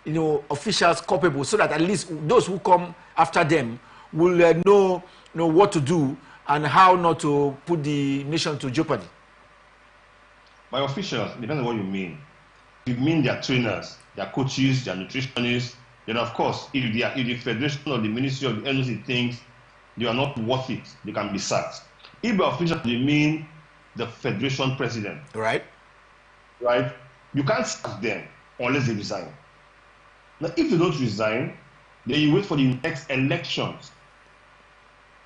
officials culpable, so that at least those who come after them will know what to do and how not to put the nation to jeopardy? By officials, depends on what you mean. If you mean their trainers, their coaches, their nutritionists, then of course, if the federation or the ministry or the NOC thinks they are not worth it, they can be sacked. If by officials you mean the federation president, right, you can't sack them unless they resign. Now, if they don't resign, then you wait for the next elections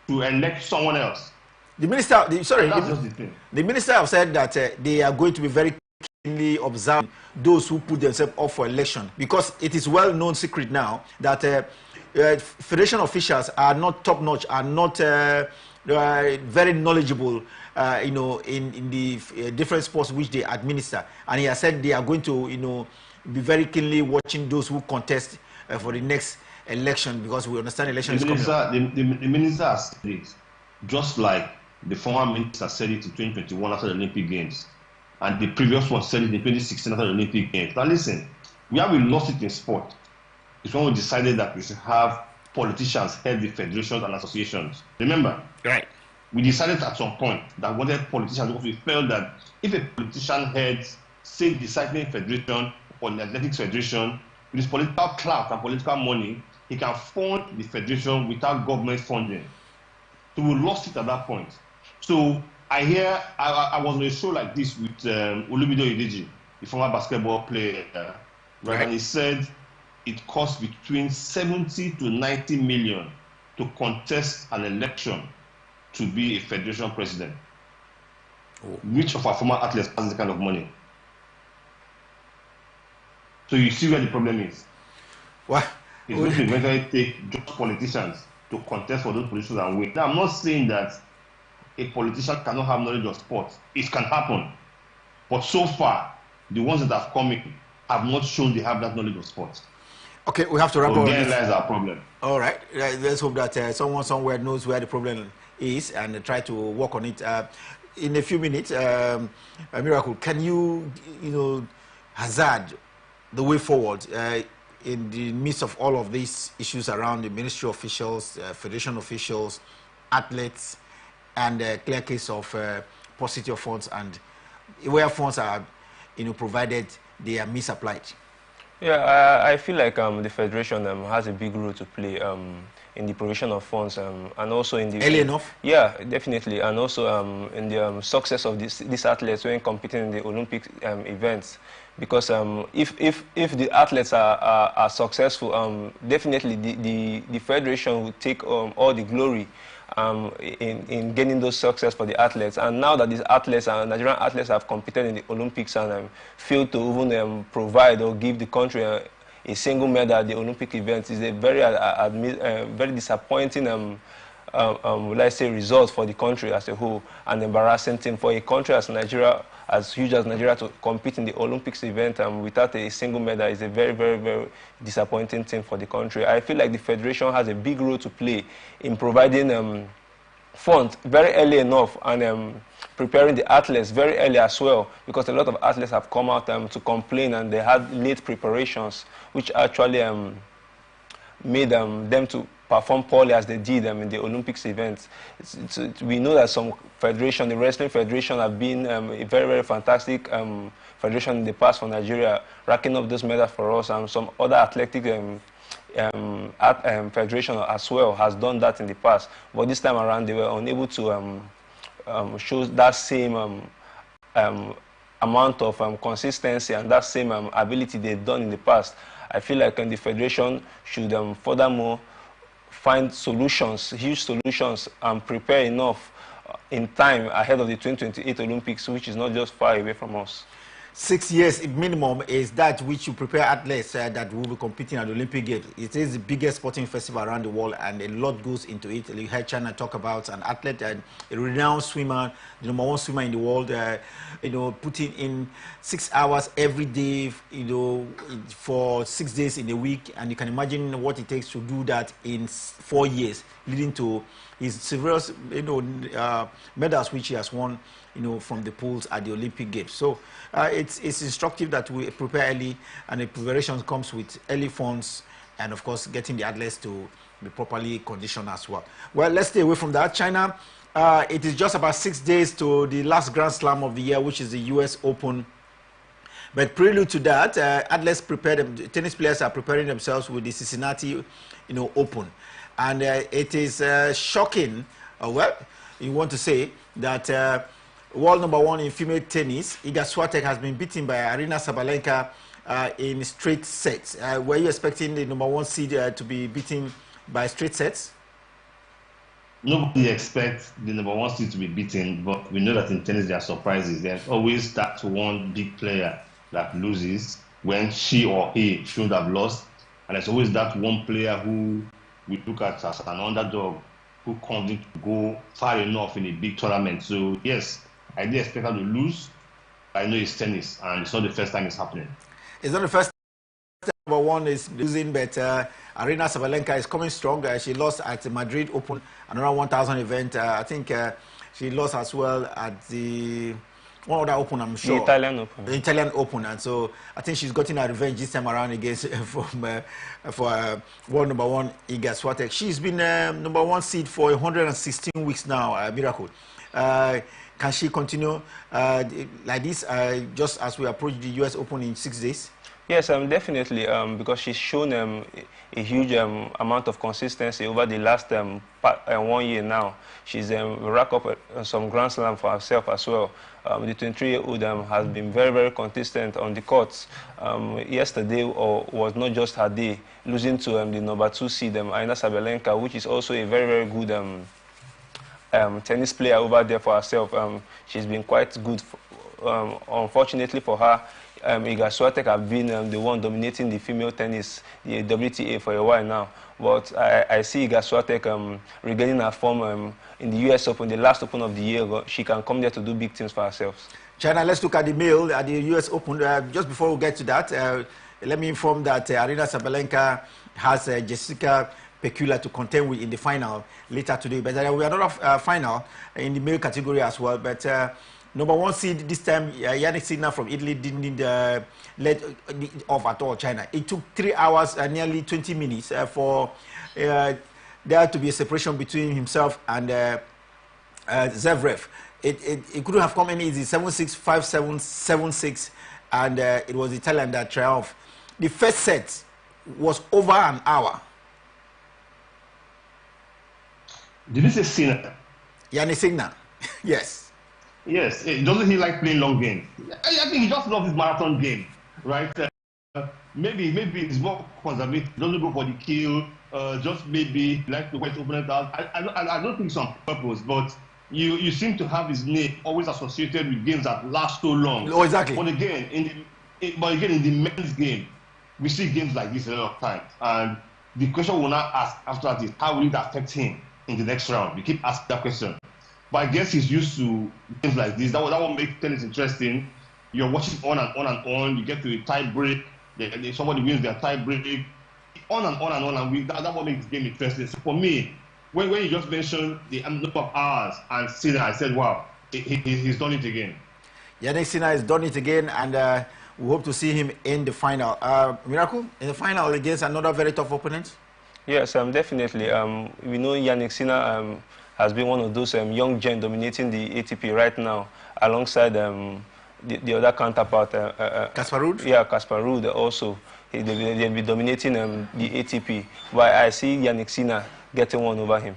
to elect someone else. The minister, the minister have said that they are going to be very keenly observing those who put themselves up for election, because it is well-known secret now that federation officials are not top-notch, are not very knowledgeable, in the different sports which they administer. And he has said they are going to, be very keenly watching those who contest for the next election, because we understand election is coming up. The minister has said it, just like the former minister said it in 2021 after the Olympic Games, and the previous one said it in 2016 after the Olympic Games. Now listen, where we lost it in sport is when we decided that we should have politicians head the federations and associations. Remember? Right. We decided at some point that we wanted politicians, because we felt that if a politician heads, say, the cycling federation or the athletics federation, with his political clout and political money, he can fund the federation without government funding. So we lost it at that point. So I was on a show like this with Olubido Ideji, the former basketball player, right? And he said it costs between 70 to 90 million to contest an election to be a federation president. Oh. Which of our former athletes has this kind of money? So you see where the problem is. What? It's going to eventually take just politicians to contest for those positions and win. Now, I'm not saying that a politician cannot have knowledge of sports. It can happen. But so far, the ones that have come in have not shown they have that knowledge of sports. Okay, we have to wrap up. There lies our problem. All right. Let's hope that someone somewhere knows where the problem is and try to work on it. In a few minutes, Miracle, can you, hazard the way forward in the midst of all of these issues around the ministry officials, federation officials, athletes, and clear case of paucity of funds, and where funds are, provided they are misapplied? Yeah, I feel like the federation has a big role to play in the provision of funds, and also in the... Early enough? Yeah, definitely, and also in the success of these athletes when competing in the Olympic events. Because if the athletes are successful, definitely the federation will take all the glory in gaining those success for the athletes. And now that these athletes, Nigerian athletes, have competed in the Olympics and failed to even provide or give the country a single medal at the Olympic events, is a very disappointing let's say, result for the country as a whole, an embarrassing thing for a country as Nigeria, as huge as Nigeria, to compete in the Olympics event without a single medal is a very, very, very disappointing thing for the country. I feel like the federation has a big role to play in providing funds very early enough and preparing the athletes very early as well, because a lot of athletes have come out to complain and they had late preparations, which actually made them to perform poorly as they did in the Olympics events. We know that some federation, the wrestling federation, have been a very, very fantastic federation in the past for Nigeria, racking up those medals for us, and some other athletic federation as well has done that in the past. But this time around, they were unable to show that same amount of consistency and that same ability they've done in the past. I feel like the federation should furthermore find solutions, huge solutions, and prepare enough in time ahead of the 2028 Olympics, which is not just far away from us. 6 years minimum is that which you prepare athletes that will be competing at the Olympic Games. It is the biggest sporting festival around the world, and a lot goes into it. You heard China talk about an athlete, a renowned swimmer, the #1 swimmer in the world, putting in 6 hours every day, for 6 days in a week, and you can imagine what it takes to do that in 4 years, leading to his several, medals which he has won, from the pools at the Olympic Games. So it's instructive that we prepare early, and the preparation comes with early funds, and of course getting the athletes to be properly conditioned as well. Well, let's stay away from that. China, it is just about 6 days to the last Grand Slam of the year, which is the US Open. But prelude to that, athletes tennis players are preparing themselves with the Cincinnati, Open, and it is shocking. Well, you want to say that world number one in female tennis, Iga Swiatek, has been beaten by Aryna Sabalenka in straight sets. Were you expecting the number one seed to be beaten by straight sets? Nobody expects the number one seed to be beaten, but we know that in tennis there are surprises. There's always that one big player that loses when she or he shouldn't have lost, and there's always that one player who we look at as an underdog who comes in to go far enough in a big tournament. So yes, I did expect her to lose, but I know it's tennis, and it's not the first time it's happening. It's not the first time number one is losing, but Aryna Sabalenka is coming strong. She lost at the Madrid Open, another 1,000 event. I think she lost as well at the one other Open, I'm sure. The Italian Open. The Italian Open, and so I think she's gotten her revenge this time around against for world number one Iga Swiatek. She's been number one seed for 116 weeks now. Miracle. Can she continue like this just as we approach the US Open in 6 days? Yes, definitely, because she's shown a huge amount of consistency over the last 1 year now. She's racked up some Grand Slam for herself as well. The 23-year-old has been very, very consistent on the courts. Yesterday was not just her day, losing to the number 2 seed, Aryna Sabalenka, which is also a very, very good tennis player over there for herself. She's been quite good. Unfortunately for her, Iga Swiatek have been the one dominating the female tennis, the WTA, for a while now. But I see Iga Swiatek regaining her form in the US Open, the last Open of the year. She can come there to do big things for herself. China, let's look at the male at the US Open. Just before we get to that, let me inform that Aryna Sabalenka has Jessica Pegula to contend with in the final later today. But there will be another final in the male category as well. But number one seed this time, Yannick Sinner from Italy didn't let off at all, China. It took 3 hours and nearly 20 minutes for there to be a separation between himself and Zverev. It couldn't have come any easy, 7-6, 5-7, 7-6, and it was the Italian that triumphed. The first set was over an hour. Did you say Sinner? Yannick Sinner, yes. Yes, doesn't he like playing long games? I think he just loves his marathon game, right? Maybe he's more conservative, doesn't go for the kill, just maybe like to wait to open it out. I don't think it's on purpose, but you seem to have his name always associated with games that last so long. Oh, exactly. But again, in the men's game, we see games like this a lot of times. And the question we'll now ask after that is, how will it affect him in the next round? We keep asking that question. But I guess he's used to games like this. That will make tennis interesting. You're watching on and on and on. You get to a tie break. Somebody wins their tie break. On and on and on. And that will make this game interesting. So for me, when you just mentioned the number of hours and Sinner, I said, wow, he's done it again. Yannick Sinner has done it again, and we hope to see him in the final. Miracle, in the final against another very tough opponent? Yes, definitely. We know Yannick Sinner has been one of those young gen dominating the ATP right now, alongside the other counterpart. Casper Ruud? Yeah, Casper Ruud also. They'll be dominating the ATP, while I see Yannick Sinner getting one over him.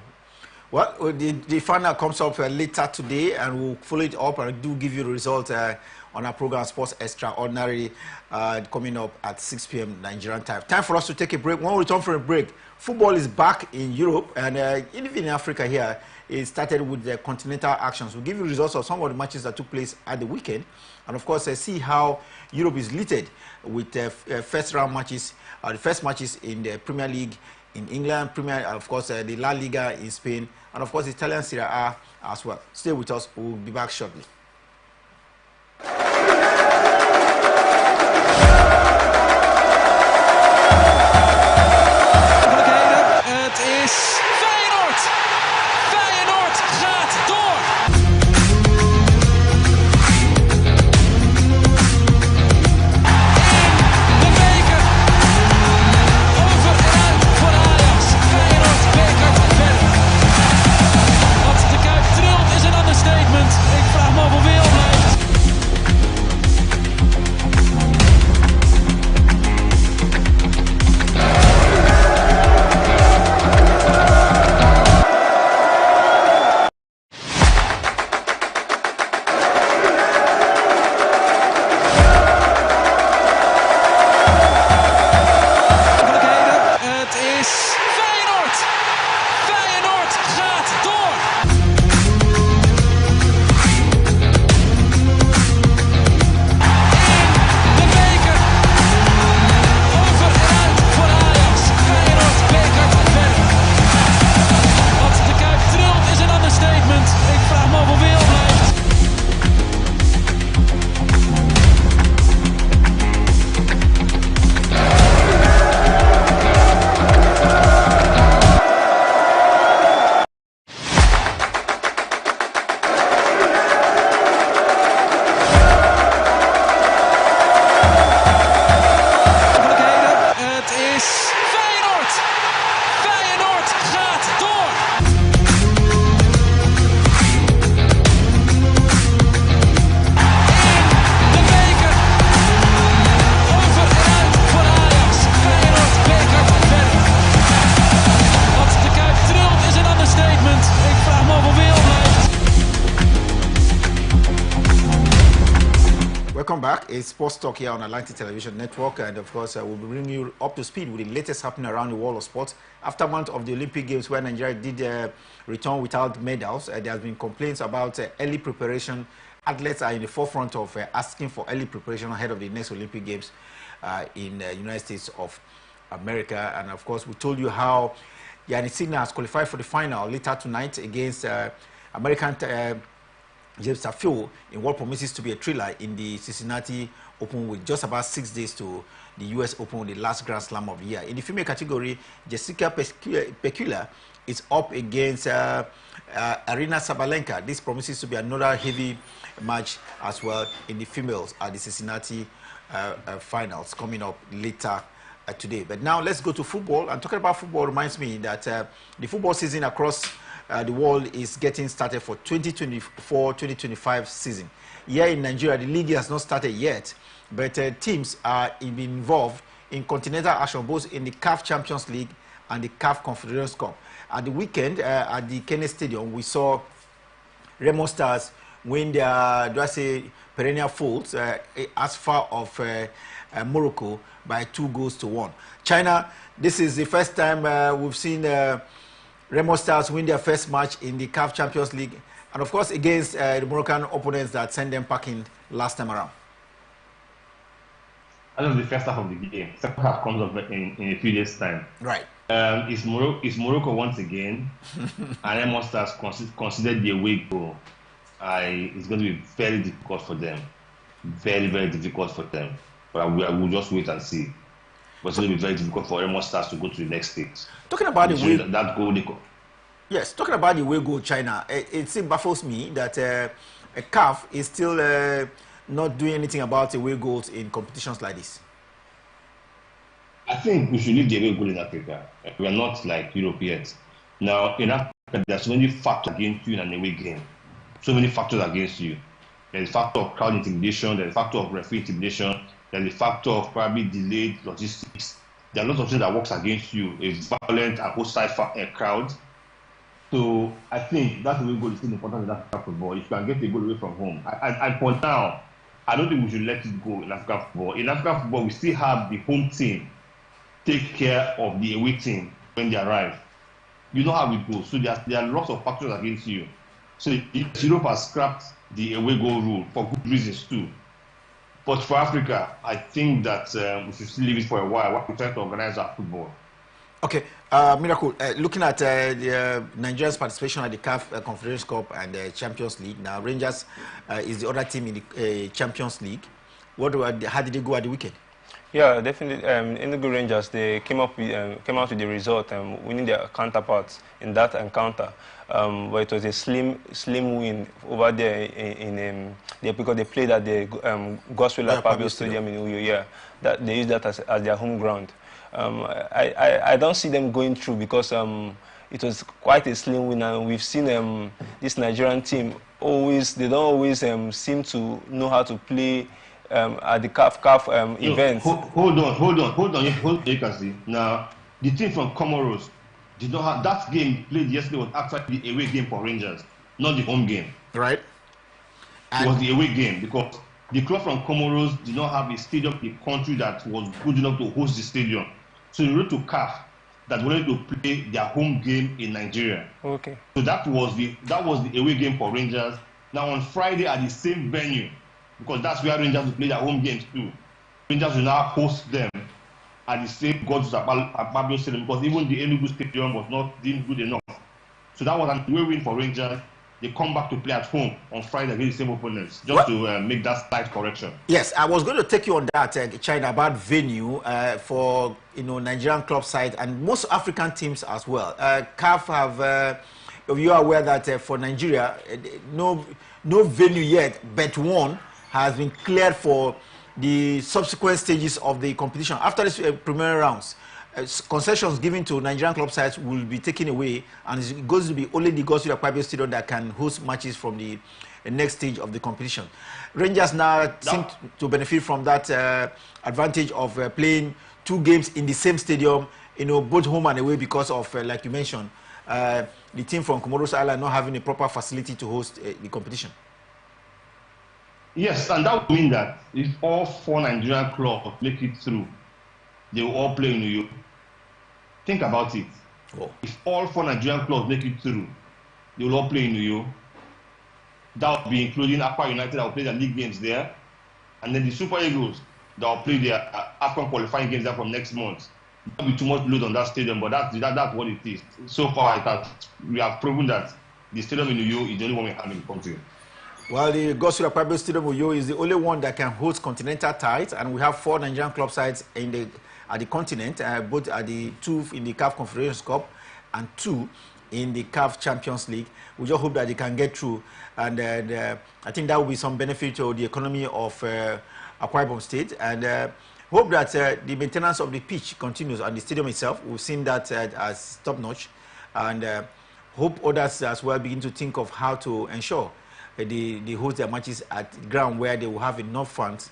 Well, the final comes up later today, and we'll follow it up and do give you the result on our program Sports Extraordinary coming up at 6 p.m. Nigerian time. Time for us to take a break. When we return from a break, football is back in Europe, and even in Africa here, it started with the continental actions. We'll give you results of some of the matches that took place at the weekend, and of course, see how Europe is littered with first round matches, the first matches in the Premier League in England, of course, the La Liga in Spain, and of course, the Italian Serie A as well. Stay with us. We'll be back shortly. Het is Feyenoord. Feyenoord gaat door. back. It's Sports Talk here on Atlantic Television Network, and of course, we'll be bringing you up to speed with the latest happening around the world of sports. After a month of the Olympic Games, where Nigeria did return without medals, there has been complaints about early preparation. Athletes are in the forefront of asking for early preparation ahead of the next Olympic Games in the United States of America. And of course, we told you how Yannick Sinner has qualified for the final later tonight against American James Tafio in what promises to be a thriller in the Cincinnati Open, with just about 6 days to the U.S. Open, the last Grand Slam of the year. In the female category, Jessica Pegula is up against Arina Sabalenka. This promises to be another heavy match as well in the females at the Cincinnati finals coming up later today. But now let's go to football. And talking about football reminds me that the football season across the world is getting started for 2024-2025 season. Here in Nigeria, the league has not started yet, but teams are involved in continental action both in the CAF Champions League and the CAF Confederations Cup. At the weekend at the Kennedy Stadium, we saw Remo Stars win their, do I say, perennial foes as far of Morocco by 2-1. China, this is the first time we've seen Remo Stars win their first match in the CAF Champions League, and of course against the Moroccan opponents that sent them packing last time around. That was the first half of the game. Second half comes up in a few days' time. Right. It's Morocco once again, and Remo Stars considered the away goal. It's going to be very difficult for them. Very, very difficult for them. But we'll just wait and see. But it's going to be very difficult for Remo Stars to go to the next stage. Talking about the way that goal, yes, talking about the way goal China, it still baffles me that CAF is still not doing anything about away goals in competitions like this. I think we should leave the away goal in Africa. We are not like Europeans. Now, in Africa, there's so many factors against you in an away game. So many factors against you. There's the factor of crowd intimidation, there's the factor of referee intimidation, there's the factor of probably delayed logistics. There are lots of things that works against you, a violent and hostile crowd. So I think that's the way goal is still important in African football. If you can get the goal away from home. And for now, I don't think we should let it go in African football. In African football, we still have the home team take care of the away team when they arrive. You know how it goes. So there are lots of factors against you. So Europe has scrapped the away goal rule for good reasons too. But for Africa, I think that we should still leave it for a while while we try to organize our football. Okay, Miracle, looking at Nigeria's participation at the CAF Confederations Cup and the Champions League. Now, Rangers is the other team in the Champions League. How did they go at the weekend? Yeah, definitely. In the Rangers, they came out with the result, winning their counterparts in that encounter. But it was a slim win over there because they played at the Gospel Pabio Stadium in Uyo. Yeah, that they use that as their home ground. I don't see them going through because it was quite a slim win, and we've seen this Nigerian team they don't always seem to know how to play at the CAF events. Hold on, you can see. Now, the team from Comoros did not have that game played yesterday was actually the away game for Rangers, not the home game. Right. It was the away game because the club from Comoros did not have a stadium in the country that was good enough to host the stadium. So they wrote to CAF that wanted to play their home game in Nigeria. Okay. So that was the away game for Rangers. Now on Friday at the same venue, because that's where Rangers will play their home games too. Rangers will now host them at the same Pabio Stadium because even the Enugu Stadium was not good enough. So that was an away win for Rangers. They come back to play at home on Friday against the same opponents, just to make that slight correction. Yes, I was going to take you on that, China, about venue for Nigerian club side and most African teams as well. CAF have, if you are aware that for Nigeria, no venue yet, but one has been cleared for the subsequent stages of the competition. After this preliminary rounds, concessions given to Nigerian club sides will be taken away, and it's going to be only the Gospel Pabio Stadium that can host matches from the next stage of the competition. Rangers now seem to benefit from that advantage of playing 2 games in the same stadium, both home and away, because of, like you mentioned, the team from Comoros Island not having a proper facility to host the competition. Yes, and that would mean that if all 4 Nigerian clubs make it through, they will all play in New York. Think about it. Oh. If all 4 Nigerian clubs make it through, they will all play in New York. That will be including Aqua United that will play their league games there. And then the Super Eagles that will play their AFCON qualifying games there from next month. That will be too much load on that stadium, but that's what it is. So far, we have proven that the stadium in New York is the only one we have in the country. Well, the Gospel Private Stadium Uyo is the only one that can host continental ties, and we have 4 Nigerian club sides at the continent, both at the 2 in the CAF Confederations Cup and 2 in the CAF Champions League. We just hope that they can get through, and I think that will be some benefit to the economy of Akwa Ibom State, and hope that the maintenance of the pitch continues and the stadium itself. We've seen that as top-notch, and hope others as well begin to think of how to ensure they host their matches at the ground where they will have enough funds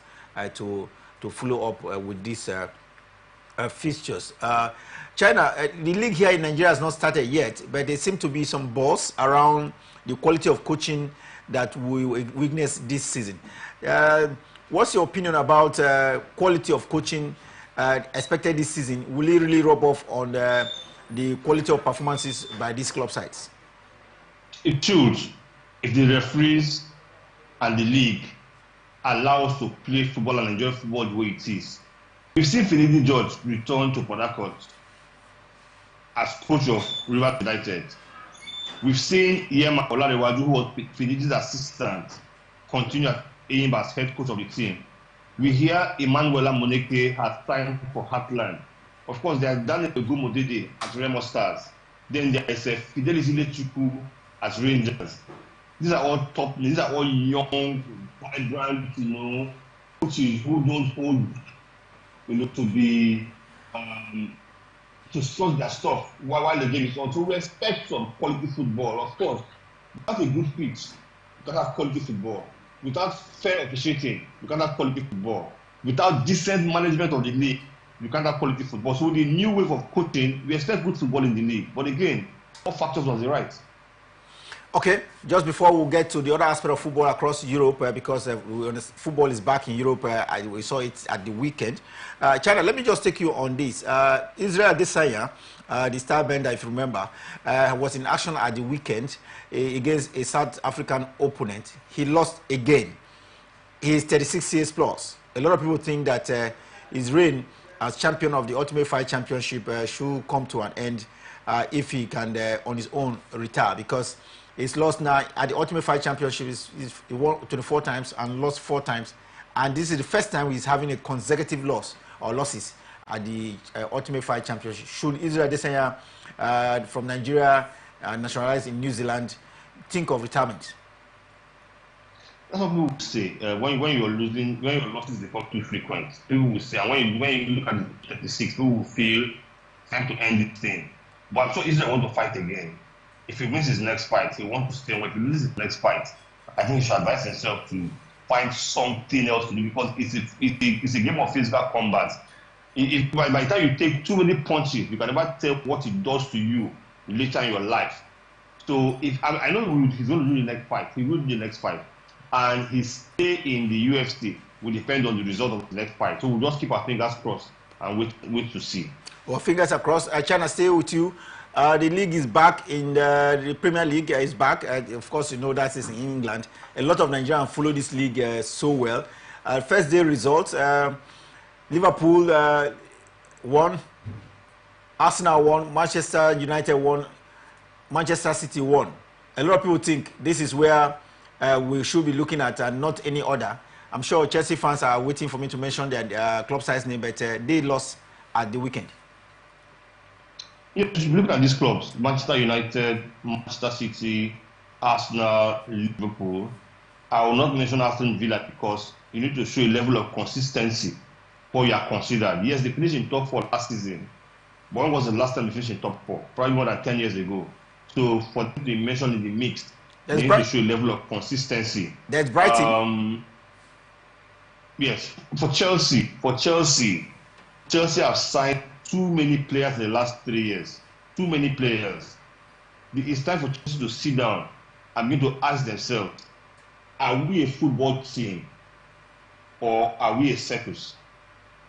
to follow up with these fixtures. China, the league here in Nigeria has not started yet, but there seem to be some buzz around the quality of coaching that we witness this season. What's your opinion about quality of coaching expected this season? Will it really rub off on the quality of performances by these club sides? It should. If the referees and the league allow us to play football and enjoy football the way it is. We've seen Finidi George return to Port Harcourt as coach of Rivers United. We've seen Yema Olarewaju, who was Finidi's assistant, continue at AIM as head coach of the team. We hear Emmanuela Moneke has signed for Heartland. Of course, they have done a good Modede at Remo Stars. Then there is Fidelis Ilechukwu as Rangers. These are all top, these are all young, vibrant, coaches who don't hold, to be, to sort their stuff while the game is on. To respect some quality football, of course. Without a good pitch, you can't have quality football. Without fair officiating, you can't have quality football. Without decent management of the league, you can't have quality football. So with the new wave of coaching, we expect good football in the league. But again, all factors must be right. Okay, just before we get to the other aspect of football across Europe, because football is back in Europe, we saw it at the weekend. China, let me just take you on this. Israel Adesanya, the star bender, if you remember, was in action at the weekend against a South African opponent. He lost again. He is 36 years plus. A lot of people think that his reign as champion of the Ultimate Fight Championship should come to an end if he can, on his own, retire, because he's lost now at the Ultimate Fight Championship. He won 24 times and lost 4 times. And this is the first time he's having a consecutive loss or losses at the Ultimate Fight Championship. Should Israel Adesanya from Nigeria, nationalized in New Zealand, think of retirement? That's what people will say. When you're losing, when your losses become too frequent, people will say, and when you look at the 36, people will feel time to end this thing. But I'm sure Israel wants to fight again. If he wins his next fight, he wants to stay away. If he loses his next fight, I think he should advise himself to find something else to do, because it's a game of physical combat. By the time you take too many punches, you can never tell what it does to you later in your life. So I know he's going to do the next fight. He will do the next fight. And his stay in the UFC will depend on the result of the next fight. So we'll just keep our fingers crossed and wait to see. Well, fingers are crossed. China, stay with you. The league is back in the Premier League is back. Of course, you know that is in England. A lot of Nigerians follow this league so well. First day results: Liverpool won, Arsenal won, Manchester United won, Manchester City won. A lot of people think this is where we should be looking at, and not any other. I'm sure Chelsea fans are waiting for me to mention their club size name, but they lost at the weekend. If you look at these clubs, Manchester United, Manchester City, Arsenal, Liverpool, I will not mention Aston Villa because you need to show a level of consistency before you are considered. Yes, they finished in top 4 last season. But when was the last time they finished in top 4? Probably more than 10 years ago. So for them to be mentioned in the mixed, they need to show a level of consistency. There's Brighton. Yes, for Chelsea have signed too many players in the last 3 years. Too many players. It's time for Chelsea to sit down and begin to ask themselves, are we a football team or are we a circus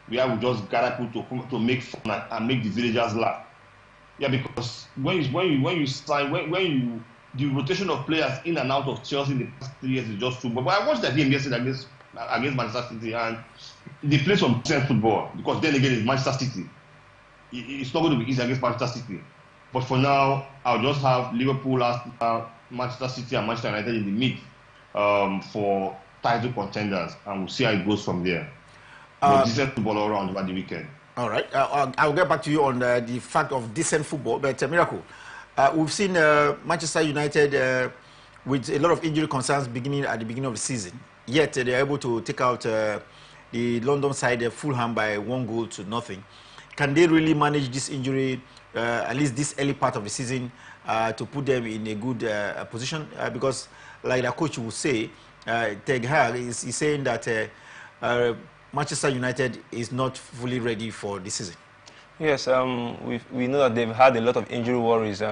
where we just gather people to make fun and make the villagers laugh? Yeah, because when the rotation of players in and out of Chelsea in the past 3 years is just too much. But I watched that game yesterday against Manchester City, and they played some decent football, because then again it's Manchester City. It's not going to be easy against Manchester City. But for now, I'll just have Liverpool, Manchester City and Manchester United in the mix for title contenders, and we'll see how it goes from there. But decent football all around over the weekend. All right. I'll get back to you on the fact of decent football, but Miracle, we've seen Manchester United with a lot of injury concerns at the beginning of the season. Yet they are able to take out the London side, Fulham, by 1-0. Can they really manage this injury, at least this early part of the season, to put them in a good position? Because, like the coach will say, Ten Hag is saying that Manchester United is not fully ready for this season. Yes, we know that they've had a lot of injury worries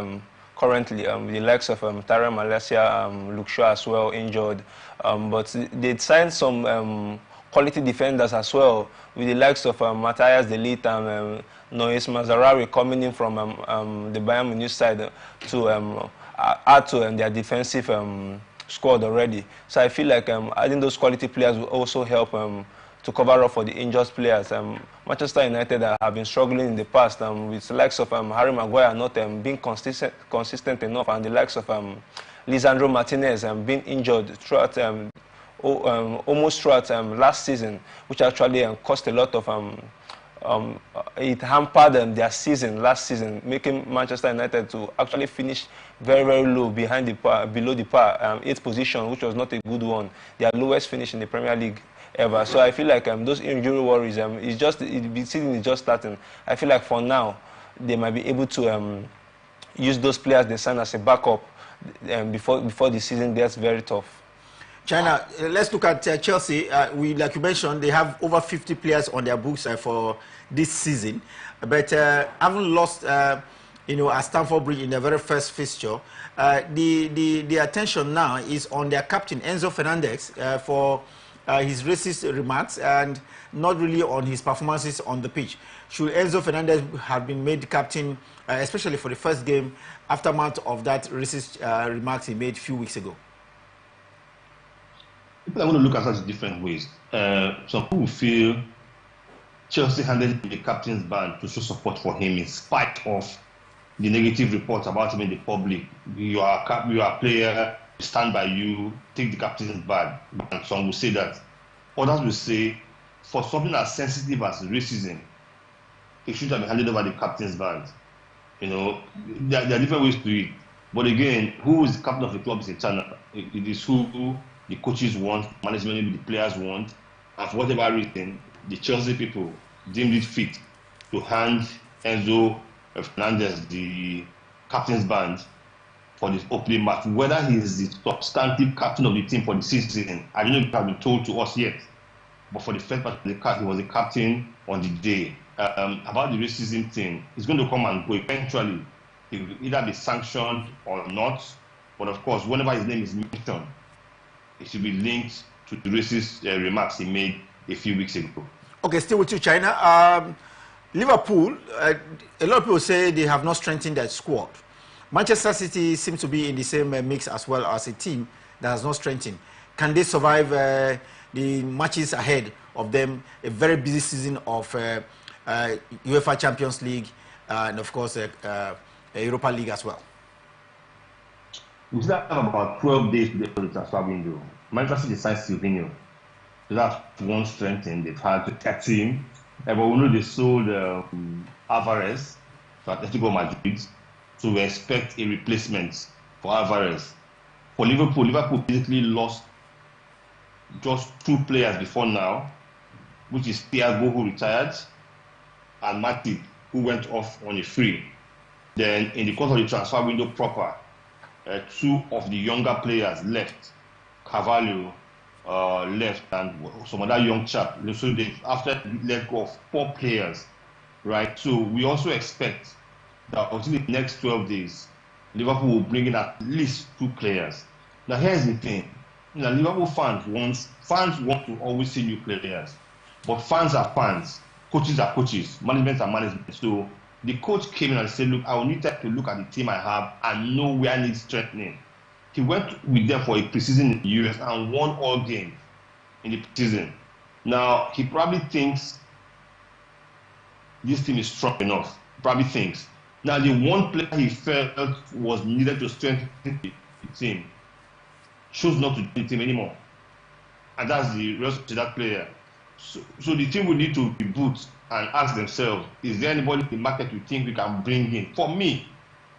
currently. The likes of Tyrell Malacia, Luke Shaw as well injured, but they signed some quality defenders as well, with the likes of Matthias De Ligt and Nois Mazarawi coming in from the Bayern Munich side to add to their defensive squad already. So I feel like adding those quality players will also help to cover up for the injured players. Manchester United have been struggling in the past with the likes of Harry Maguire not being consistent enough, and the likes of Lisandro Martinez being injured throughout almost throughout last season, which actually cost a lot of it hampered their season last season, making Manchester United to actually finish very, very low below the par, 8th position, which was not a good one. Their lowest finish in the Premier League ever. So I feel like those injury worries, the season is just starting. I feel like for now they might be able to use those players they sign as a backup before the season gets very tough. China, let's look at Chelsea. Like you mentioned, they have over 50 players on their books for this season, but haven't lost, at Stamford Bridge in their very first fixture. The attention now is on their captain Enzo Fernandez for his racist remarks and not really on his performances on the pitch. Should Enzo Fernandez have been made captain, especially for the first game, aftermath of that racist remarks he made a few weeks ago? People are going to look at such different ways. Some people feel Chelsea handed him the captain's band to show support for him in spite of the negative reports about him in the public. You are a player, stand by you, take the captain's band. And some will say that. Others will say, for something as sensitive as racism, it should have been handed over the captain's band. There are different ways to it. But again, who is the captain of the club is in China. It is who the coaches want, management, the players want, and for whatever reason, the Chelsea people deemed it fit to hand Enzo Fernandez the captain's band for this opening match. Whether he is the substantive captain of the team for the season, I don't know if it has been told to us yet. But for the first match of the card, he was the captain on the day. About the racism thing, he's going to come and go eventually. He will either be sanctioned or not. But of course, whenever his name is mentioned, it should be linked to the racist remarks he made a few weeks ago. Okay, still with you, China. Liverpool, a lot of people say they have not strengthened their squad. Manchester City seems to be in the same mix as well, as a team that has not strengthened. Can they survive the matches ahead of them, a very busy season of UEFA Champions League and, of course, Europa League as well? We still have about 12 days to the transfer window. Manchester City signed Silvinho. So that's one strength they've had to catch him. But we know they sold Alvarez to Atletico Madrid. So we expect a replacement for Alvarez. For Liverpool basically lost just 2 players before now, which is Thiago, who retired, and Matip, who went off on a free. Then in the course of the transfer window proper, 2 of the younger players left. Carvalho left, and some other young chap. So they after let go of 4 players, right? So we also expect that until the next 12 days, Liverpool will bring in at least 2 players. Now here's the thing: Liverpool fans want to always see new players, but fans are fans, coaches are coaches, management are management. So the coach came in and said, look, I will need time to look at the team I have and know where I need strengthening. He went with them for a preseason in the US and won all games in the preseason. Now, he probably thinks this team is strong enough. Probably thinks. Now, the one player he felt was needed to strengthen the team chose not to do the team anymore. And that's the rest of that player. So the team will need to reboot and ask themselves, is there anybody in the market we think we can bring in? For me,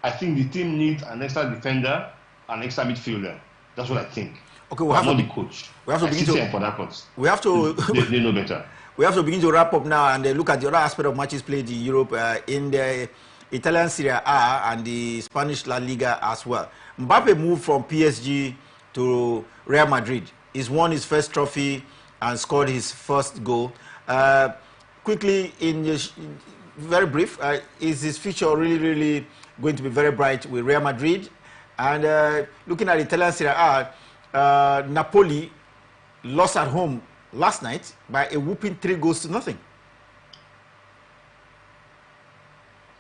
I think the team needs an extra defender, an extra midfielder. That's what I think. Okay, I'm not the coach. We have to begin to. For that course. We have to. They know better. We have to begin to wrap up now and look at the other aspect of matches played in Europe, in the Italian Serie A and the Spanish La Liga as well. Mbappe moved from PSG to Real Madrid. He's won his first trophy and scored his first goal. Quickly, very brief, is his future really going to be very bright with Real Madrid? And looking at Italian Serie A, Napoli lost at home last night by a whooping 3-0.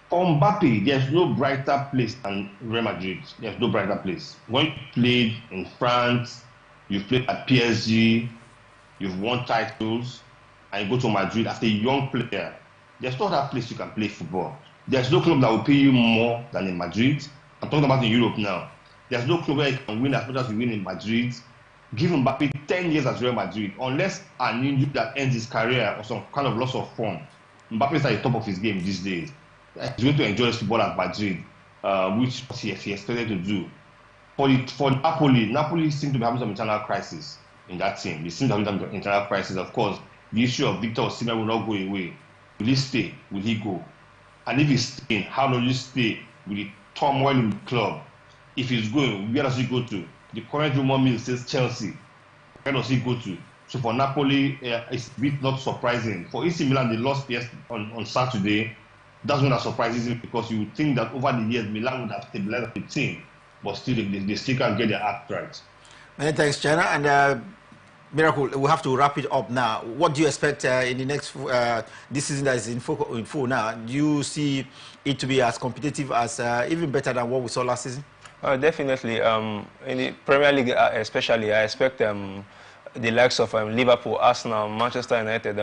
For Mbappe, there's no brighter place than Real Madrid. There's no brighter place. When you played in France, you've played at PSG, you've won titles, and you go to Madrid as a young player, there's no other place you can play football. There's no club that will pay you more than in Madrid. I'm talking about in Europe now. There's no club where you can win as much as you win in Madrid. Give Mbappe 10 years at Real Madrid, unless an injury that ends his career or some kind of loss of form. Mbappe is at the top of his game these days. He's going to enjoy his football at Madrid, which he expected to do. For Napoli seem to be having some internal crisis in that team. They seem to have some internal crisis. Of course, the issue of Victor Osimhen will not go away. Will he stay? Will he go? And if he's staying, how will he stay with the turmoil in the club? If he's going, where does he go to? The current rumor mill says Chelsea. Where does he go to? So for Napoli, it's a bit not surprising. For AC Milan, they lost on Saturday. That's not surprising because you would think that over the years, Milan would have stabilized the team. But still, they still can't get their act right. Many thanks, China. And Miracle, we have to wrap it up now. What do you expect in the next, this season that is in full now? Do you see it to be as competitive as, even better than what we saw last season? Definitely. In the Premier League especially, I expect the likes of Liverpool, Arsenal, Manchester United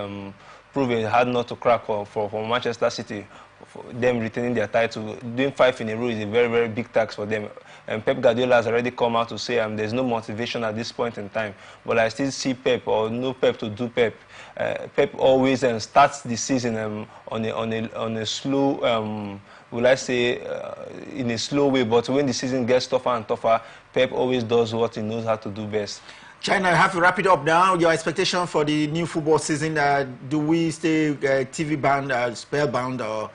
proving hard not to crack for Manchester City. For them retaining their title, doing 5 in a row is a very big task for them. And Pep Guardiola has already come out to say there's no motivation at this point in time. But I still see Pep, or no Pep to do Pep. Pep always starts the season on a slow, will I say, in a slow way. But when the season gets tougher and tougher, Pep always does what he knows how to do best. China, I have to wrap it up now. Your expectation for the new football season, do we stay TV bound, spellbound, or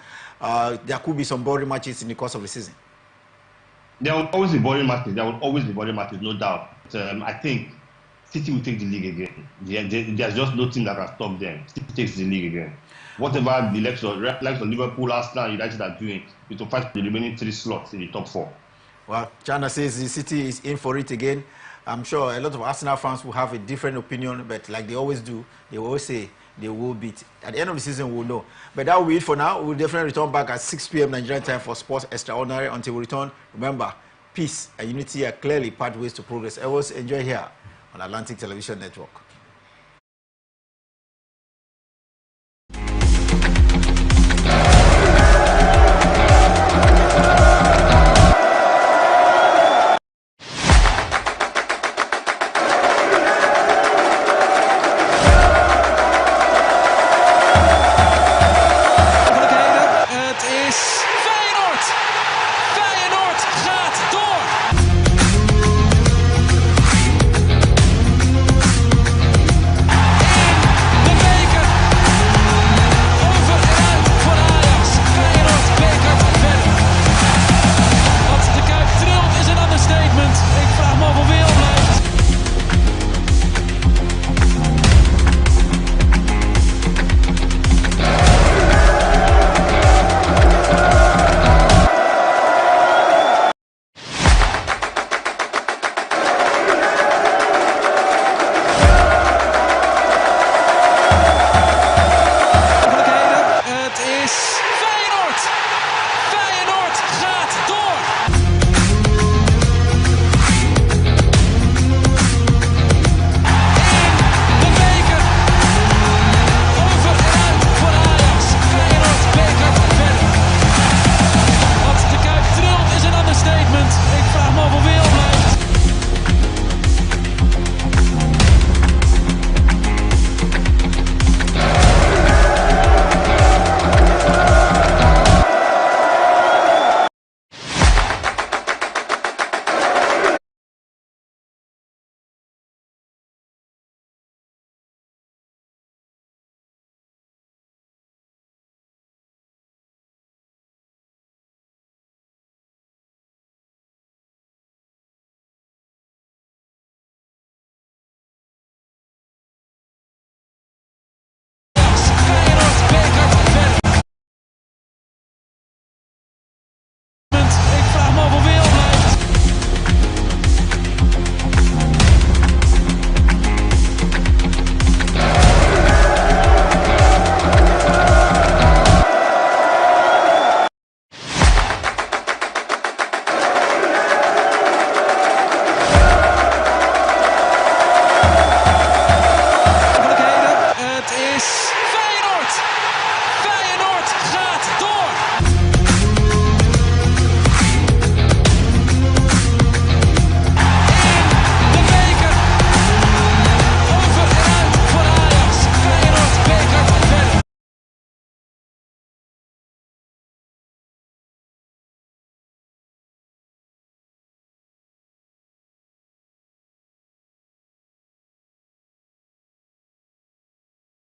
there could be some boring matches in the course of the season? There will always be boring matches. There will always be boring matches, no doubt. I think City will take the league again. There's just no team that can stop them. City takes the league again. Whatever the likes of Liverpool, Arsenal, United are doing, it will fight the remaining 3 slots in the top 4. Well, China says the City is in for it again. I'm sure a lot of Arsenal fans will have a different opinion, but like they always do, they will always say they will beat. At the end of the season, we'll know. But that will be it for now. We'll definitely return back at 6 p.m. Nigerian time for Sports Extraordinary. Until we return, remember, peace and unity are clearly pathways to progress. Always enjoy here on Atlantic Television Network.